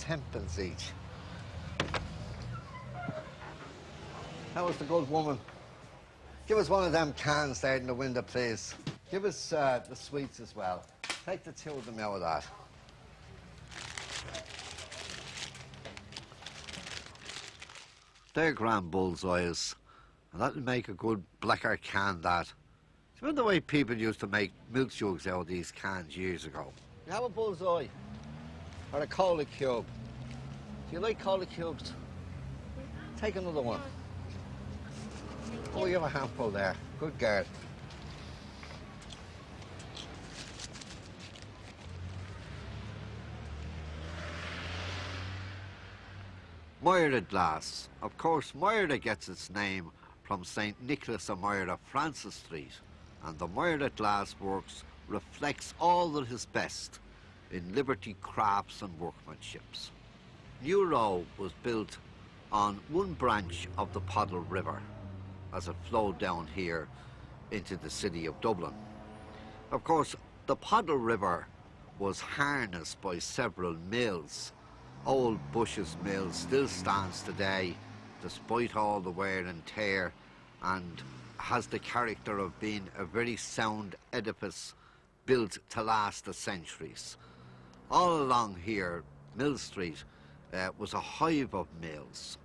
hempence each. That was the good woman. Give us one of them cans there in the window, please. Give us the sweets as well. Take the two of them out of that. They're grand bullseyes, and that'll make a good blacker can, that. Do you remember the way people used to make milk jugs out of these cans years ago? You have a bullseye or a cola cube. Do you like cola cubes? Take another one. Oh, you have a handful there. Good girl. Moira glass. Of course, Moira gets its name from St. Nicholas of Moira, Francis Street, and the Moira Glass Works reflects all that is best in Liberty crafts and workmanships. New Row was built on one branch of the Poddle River as it flowed down here into the city of Dublin. Of course, the Poddle River was harnessed by several mills. Old Bush's Mill still stands today, despite all the wear and tear, and has the character of being a very sound edifice built to last the centuries. All along here, Mill Street was a hive of mills.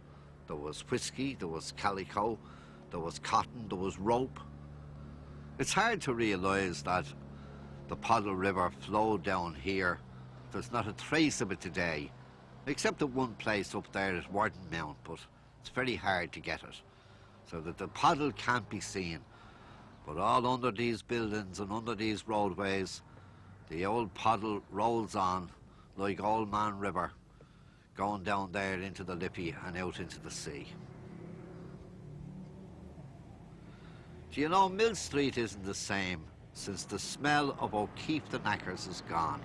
There was whiskey, there was calico, there was cotton, there was rope. It's hard to realise that the Poddle River flowed down here. There's not a trace of it today, except at one place up there at Warden Mount, but it's very hard to get it. So that the Poddle can't be seen. But all under these buildings and under these roadways, the old Poddle rolls on like Old Man River, going down there into the Liffey and out into the sea. Do you know, Mill Street isn't the same since the smell of O'Keefe the Knackers is gone.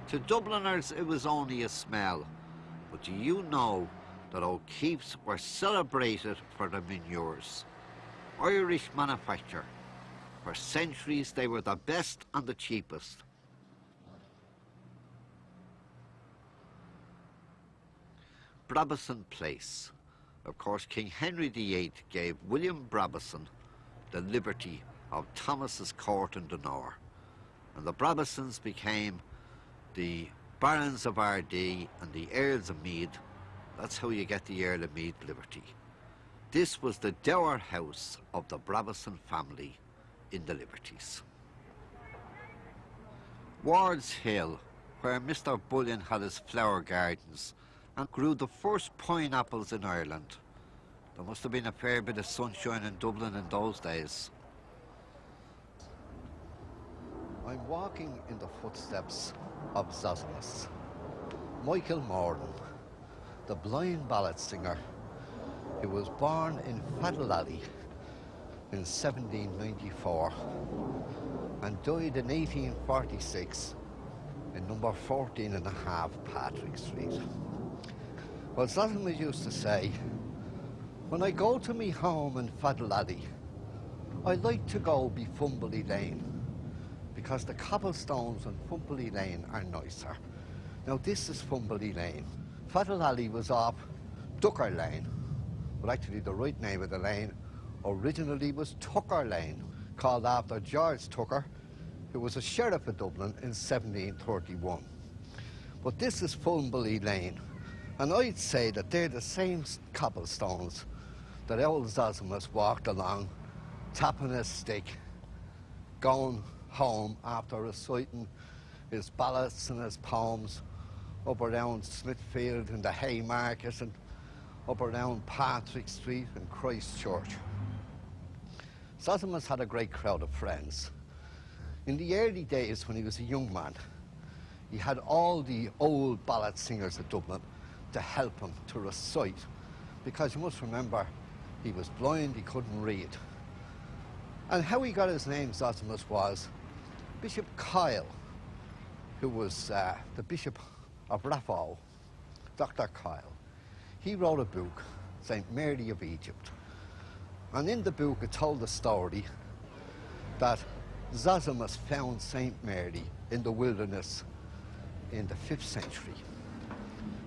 To Dubliners it was only a smell, but do you know that O'Keefe's were celebrated for their manures? Irish manufacture. For centuries they were the best and the cheapest. Brabazon Place. Of course, King Henry VIII gave William Brabazon the liberty of Thomas's court in the north, and the Brabazons became the Barons of Ardee and the Earls of Meath. That's how you get the Earl of Meath liberty. This was the dower house of the Brabazon family in the Liberties. Ward's Hill, where Mr. Bullion had his flower gardens and grew the first pineapples in Ireland. There must have been a fair bit of sunshine in Dublin in those days. I'm walking in the footsteps of Zosimus. Michael Morden, the blind ballad singer, who was born in Fadalally in 1794 and died in 1846 in number 14.5 Patrick Street. Well, Zosimus used to say, when I go to me home in Fadalally, I like to go be Fumbley Lane, because the cobblestones on Fumbley Lane are nicer. Now this is Fumbley Lane. Fadalally was off Ducker Lane, but actually the right name of the lane originally was Tucker Lane, called after George Tucker, who was a sheriff of Dublin in 1731. But this is Fumbley Lane, and I'd say that they're the same cobblestones that old Zosimus walked along, tapping his stick, going home after reciting his ballads and his poems up around Smithfield and the Haymarket and up around Patrick Street and Christchurch. Zosimus had a great crowd of friends. In the early days when he was a young man, he had all the old ballad singers of Dublin to help him to recite, because you must remember, he was blind, he couldn't read. And how he got his name, Zosimus, was Bishop Kyle, who was the Bishop of Raphoe, Dr. Kyle. He wrote a book, St. Mary of Egypt. And in the book it told the story that Zosimus found St. Mary in the wilderness in the 5th century.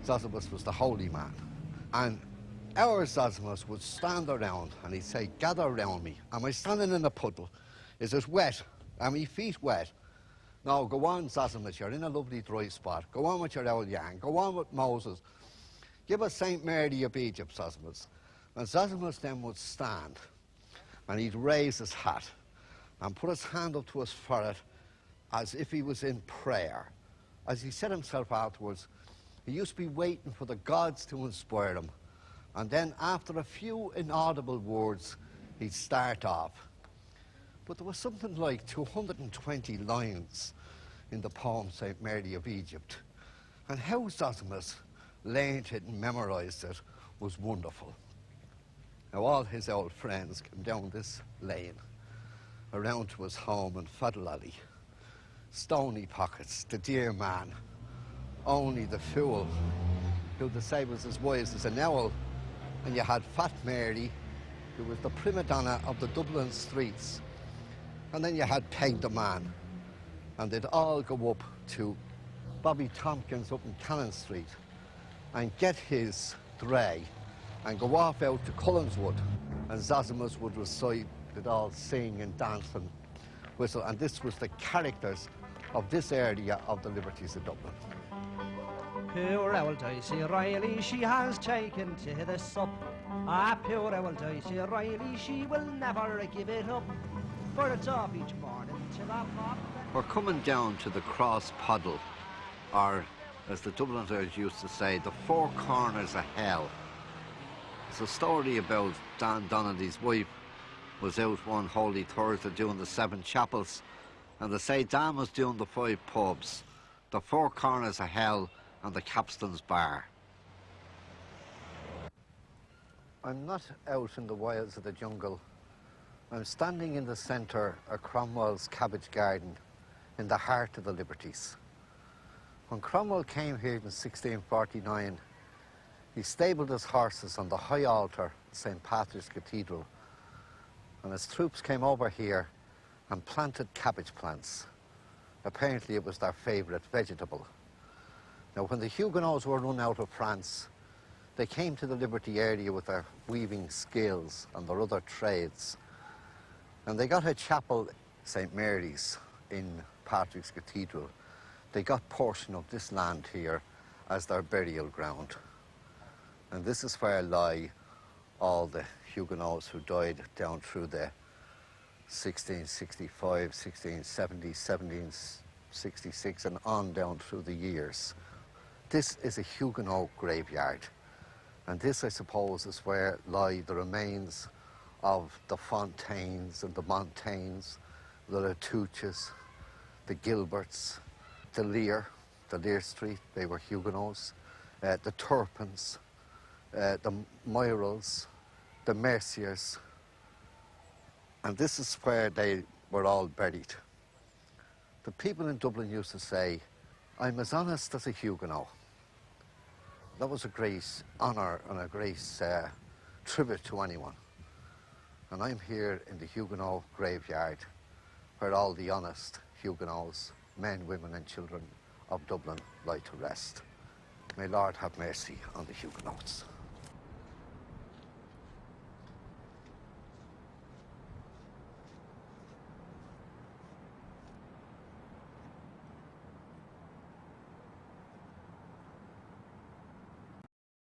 Zosimus was the holy man. And our Zosimus would stand around and he'd say, gather around me. Am I standing in a puddle? Is it wet? Are my feet wet? No, go on, Zosimus, you're in a lovely dry spot. Go on with your old yarn. Go on with Moses. Give us St. Mary of Egypt, Zosimus. And Zosimus then would stand and he'd raise his hat and put his hand up to his forehead as if he was in prayer. As he said himself afterwards, he used to be waiting for the gods to inspire him. And then after a few inaudible words, he'd start off. But there was something like 220 lines in the poem St. Mary of Egypt. And how Zosimus learned it and memorised it was wonderful. Now all his old friends came down this lane, around to his home in Fadlally. Stony Pockets, the dear man, only the fool, who they say was as wise as an owl. And you had Fat Mary, who was the prima donna of the Dublin streets. And then you had Peg the Man. And they'd all go up to Bobby Tompkins up in Cannon Street and get his dray and go off out to Cullinswood. And Zosimus would recite, they'd all sing and dance and whistle. And this was the characters of this area of the Liberties of Dublin. Poor old Dicey Riley, she has taken to the sup. Ah, poor old Dicey Riley, she will never give it up. For it's off each morning to the pop. We're coming down to the Cross Puddle, or as the Dubliners used to say, the four corners of hell. It's a story about Dan Donnelly's wife was out one Holy Thursday doing the 7 chapels, and they say Dan was doing the 5 pubs, the four corners of hell and the Capstan's Bar. I'm not out in the wilds of the jungle. I'm standing in the centre of Cromwell's cabbage garden in the heart of the Liberties. When Cromwell came here in 1649, he stabled his horses on the high altar at St. Patrick's Cathedral, and his troops came over here and planted cabbage plants. Apparently it was their favourite vegetable. Now, when the Huguenots were run out of France, they came to the Liberty area with their weaving skills and their other trades. And they got a chapel, St. Mary's, in Patrick's Cathedral. They got portion of this land here as their burial ground. And this is where lie all the Huguenots who died down through the 1665, 1670, 1766, and on down through the years. This is a Huguenot graveyard, and this, I suppose, is where lie the remains of the Fontaines and the Montaignes, the Latouches, the Gilberts, the Lear Street, they were Huguenots, the Turpins, the Moirels, the Merciers, and this is where they were all buried. The people in Dublin used to say, I'm as honest as a Huguenot. That was a great honour and a great tribute to anyone. And I'm here in the Huguenot graveyard where all the honest Huguenots, men, women and children of Dublin lie to rest. May Lord have mercy on the Huguenots.